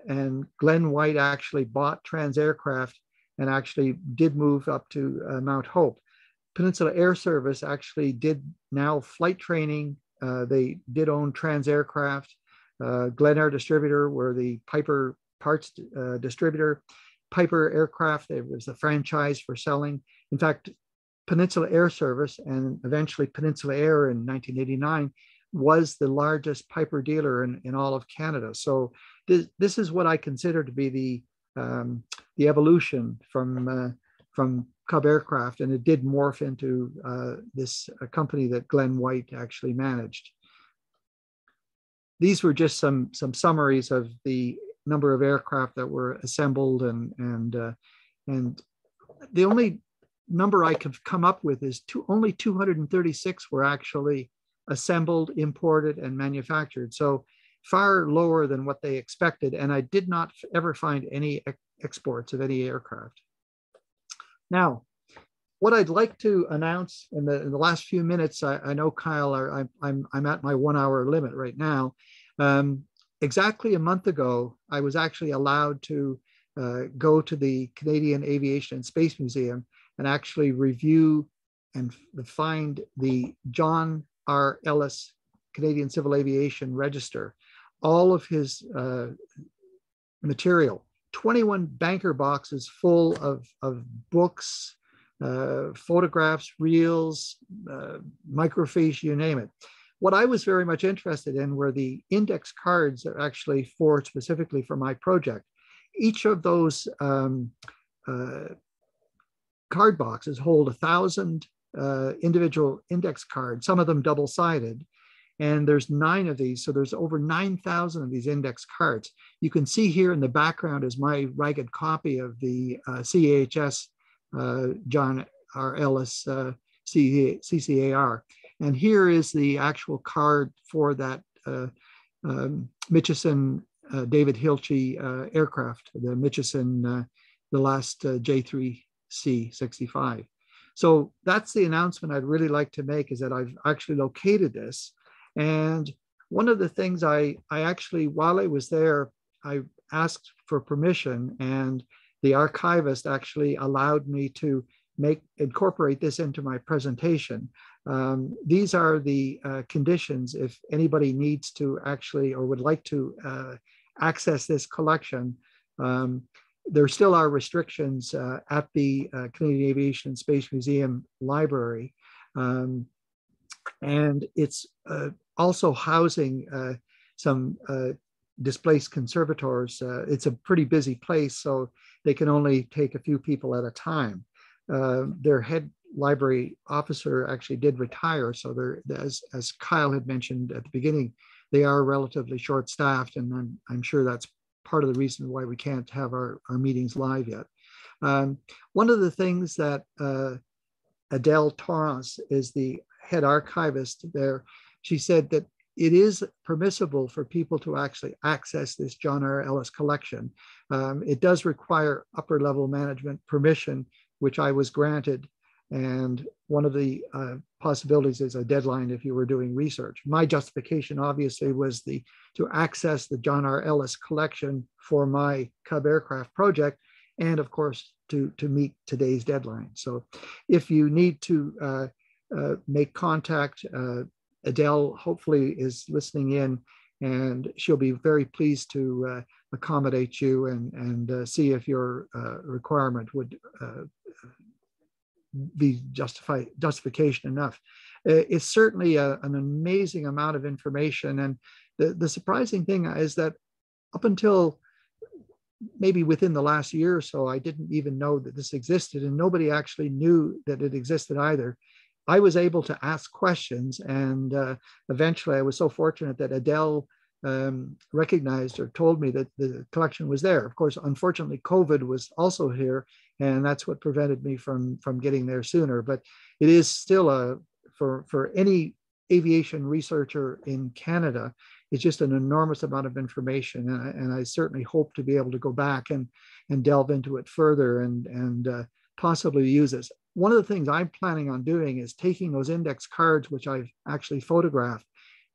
And Glenn White actually bought Trans Aircraft and actually did move up to Mount Hope. Peninsula Air Service actually did now flight training. They did own Trans Aircraft. Glen Air Distributor were the Piper parts distributor. Piper Aircraft, it was the franchise for selling. In fact, Peninsula Air Service and eventually Peninsula Air in 1989 was the largest Piper dealer in all of Canada. So this is what I consider to be the evolution from Cub Aircraft, and it did morph into this company that Glenn White actually managed. These were just some summaries of the number of aircraft that were assembled, and the only number I could come up with is only 236 were actually assembled, imported, and manufactured. So far lower than what they expected. And I did not ever find any exports of any aircraft. Now, what I'd like to announce in the last few minutes, I know, Kyle, I'm at my 1 hour limit right now. Exactly a month ago, I was actually allowed to go to the Canadian Aviation and Space Museum and actually review and find the John R. Ellis Canadian Civil Aviation Register, all of his material, 21 banker boxes full of books, photographs, reels, microfiche, you name it. What I was very much interested in were the index cards that actually specifically for my project. Each of those card boxes hold 1,000 individual index cards, some of them double-sided. And there's 9 of these. So there's over 9,000 of these index cards. You can see here in the background is my ragged copy of the CAHS John R. Ellis CCAR. And here is the actual card for that Mitchison David Hilchey aircraft, the Mitchison, the last J3C-65. So that's the announcement I'd really like to make, is that I've actually located this. And one of the things I actually, while I was there, I asked for permission, and the archivist actually allowed me to incorporate this into my presentation. These are the conditions if anybody needs to actually or would like to access this collection. There still are restrictions at the Canadian Aviation and Space Museum Library. And it's also housing some displaced conservators. It's a pretty busy place, so they can only take a few people at a time. Their head library officer actually did retire, so they're, as Kyle had mentioned at the beginning, they are relatively short-staffed, and I'm sure that's part of the reason why we can't have our meetings live yet. One of the things that Adele Torrance is the head archivist there, she said that it is permissible for people to actually access this John R. Ellis collection. It does require upper level management permission, which I was granted. And one of the possibilities is a deadline if you were doing research. My justification obviously was to access the John R. Ellis collection for my Cub aircraft project, and of course to meet today's deadline. So if you need to make contact, Adele hopefully is listening in, and she'll be very pleased to accommodate you and see if your requirement would be justification enough. It's certainly an amazing amount of information, and the surprising thing is that up until maybe within the last year or so, I didn't even know that this existed, and nobody actually knew that it existed either. I was able to ask questions, and eventually I was so fortunate that Adele recognized or told me that the collection was there. Of course, unfortunately, COVID was also here, and that's what prevented me from getting there sooner. But it is still for any aviation researcher in Canada, it's just an enormous amount of information, and I certainly hope to be able to go back and delve into it further and possibly use this. One of the things I'm planning on doing is taking those index cards, which I've actually photographed,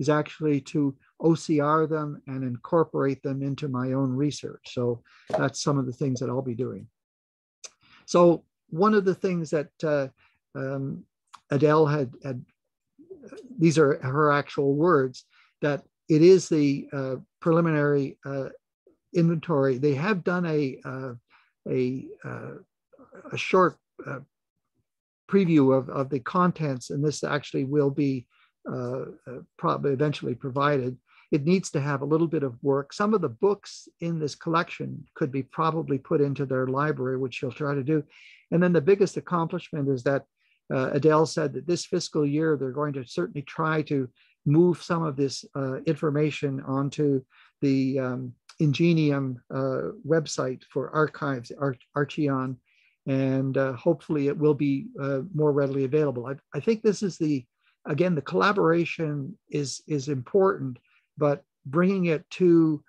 is actually to OCR them and incorporate them into my own research. So that's some of the things that I'll be doing. So one of the things that Adele had, these are her actual words, that it is the preliminary inventory. They have done a short preview of the contents, and this actually will be probably eventually provided. It needs to have a little bit of work. Some of the books in this collection could be probably put into their library, which she'll try to do. And then the biggest accomplishment is that Adele said that this fiscal year, they're going to certainly try to move some of this information onto the Ingenium website for archives, Archeon, and hopefully it will be more readily available. I think this is again, the collaboration is important, but bringing it to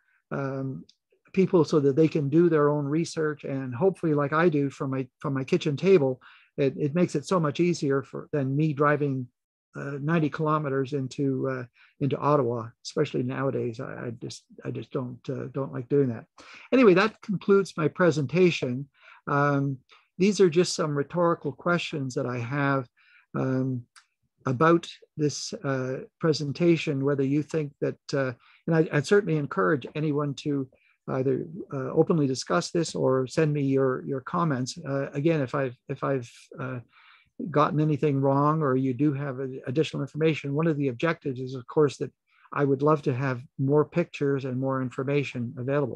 people so that they can do their own research, and hopefully, like I do from my kitchen table, it makes it so much easier than me driving 90 kilometers into Ottawa, especially nowadays. I just don't like doing that. Anyway, that concludes my presentation. These are just some rhetorical questions that I have about this presentation, whether you think that, and I'd certainly encourage anyone to either openly discuss this or send me your comments. Again, if I've gotten anything wrong, or you do have additional information, one of the objectives is, of course, that I would love to have more pictures and more information available.